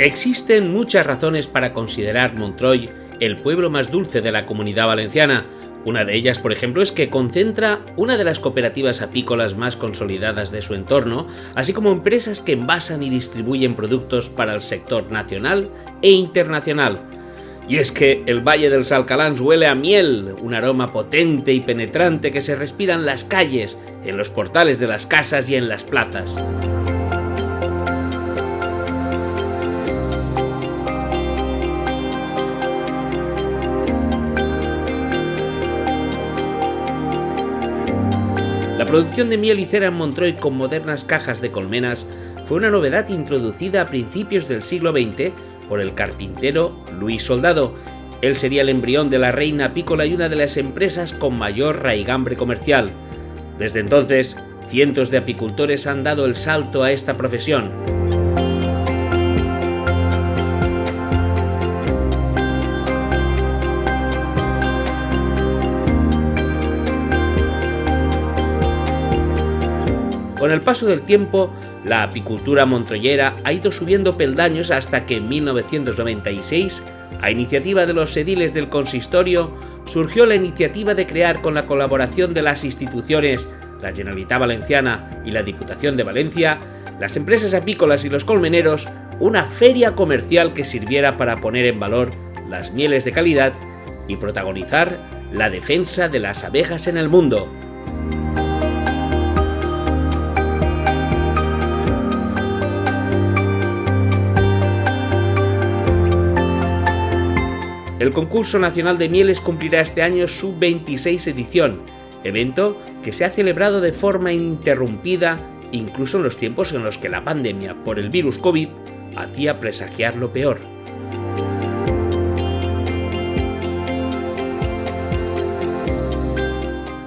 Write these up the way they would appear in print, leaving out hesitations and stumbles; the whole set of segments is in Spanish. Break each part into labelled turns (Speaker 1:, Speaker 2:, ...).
Speaker 1: Existen muchas razones para considerar Montroi el pueblo más dulce de la Comunidad Valenciana. Una de ellas, por ejemplo, es que concentra una de las cooperativas apícolas más consolidadas de su entorno, así como empresas que envasan y distribuyen productos para el sector nacional e internacional. Y es que el Valle dels Alcalans huele a miel, un aroma potente y penetrante que se respira en las calles, en los portales de las casas y en las plazas. La producción de miel y cera en Montroi con modernas cajas de colmenas fue una novedad introducida a principios del siglo XX por el carpintero Luis Soldado. Él sería el embrión de la reina apícola y una de las empresas con mayor raigambre comercial. Desde entonces, cientos de apicultores han dado el salto a esta profesión. Con el paso del tiempo, la apicultura montroyera ha ido subiendo peldaños hasta que en 1996, a iniciativa de los ediles del consistorio, surgió la iniciativa de crear, con la colaboración de las instituciones, la Generalitat Valenciana y la Diputación de Valencia, las empresas apícolas y los colmeneros, una feria comercial que sirviera para poner en valor las mieles de calidad y protagonizar la defensa de las abejas en el mundo. El Concurso Nacional de Mieles cumplirá este año su 26 edición, evento que se ha celebrado de forma ininterrumpida incluso en los tiempos en los que la pandemia por el virus COVID hacía presagiar lo peor.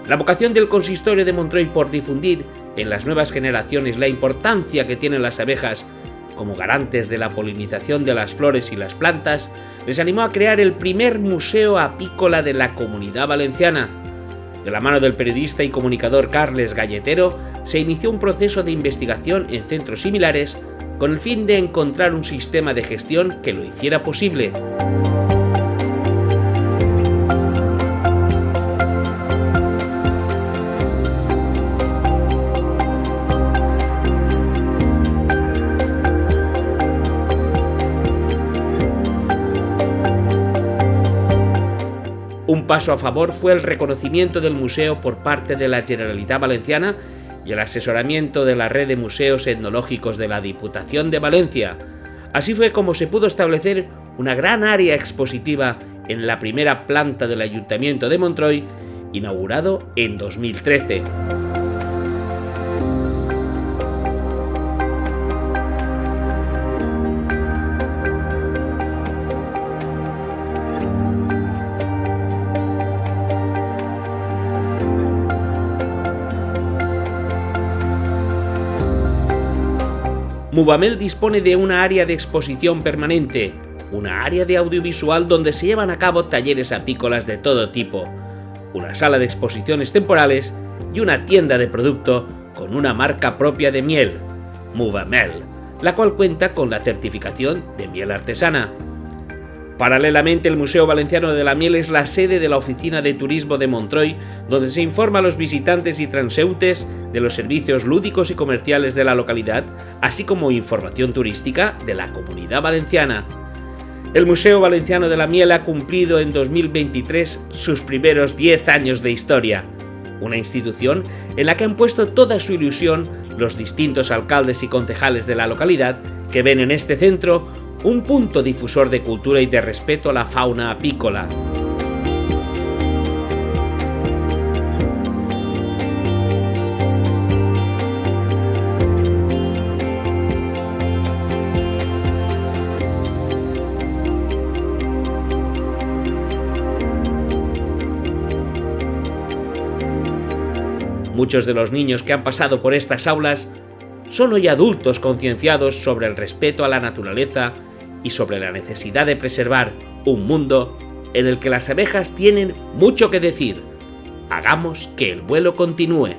Speaker 1: La vocación del consistorio de Montroi por difundir en las nuevas generaciones la importancia que tienen las abejas como garantes de la polinización de las flores y las plantas, les animó a crear el primer museo apícola de la Comunidad Valenciana. De la mano del periodista y comunicador Carles Galletero, se inició un proceso de investigación en centros similares con el fin de encontrar un sistema de gestión que lo hiciera posible. Un paso a favor fue el reconocimiento del museo por parte de la Generalitat Valenciana y el asesoramiento de la red de museos etnológicos de la Diputación de Valencia. Así fue como se pudo establecer una gran área expositiva en la primera planta del Ayuntamiento de Montroi, inaugurado en 2013. Mubamel dispone de una área de exposición permanente, una área de audiovisual donde se llevan a cabo talleres apícolas de todo tipo, una sala de exposiciones temporales y una tienda de producto con una marca propia de miel, Mubamel, la cual cuenta con la certificación de miel artesana. Paralelamente, el Museo Valenciano de la Miel es la sede de la Oficina de Turismo de Montroi, donde se informa a los visitantes y transeúntes de los servicios lúdicos y comerciales de la localidad, así como información turística de la Comunidad Valenciana. El Museo Valenciano de la Miel ha cumplido en 2023 sus primeros 10 años de historia, una institución en la que han puesto toda su ilusión los distintos alcaldes y concejales de la localidad que ven en este centro un punto difusor de cultura y de respeto a la fauna apícola. Muchos de los niños que han pasado por estas aulas son hoy adultos concienciados sobre el respeto a la naturaleza y sobre la necesidad de preservar un mundo en el que las abejas tienen mucho que decir. Hagamos que el vuelo continúe.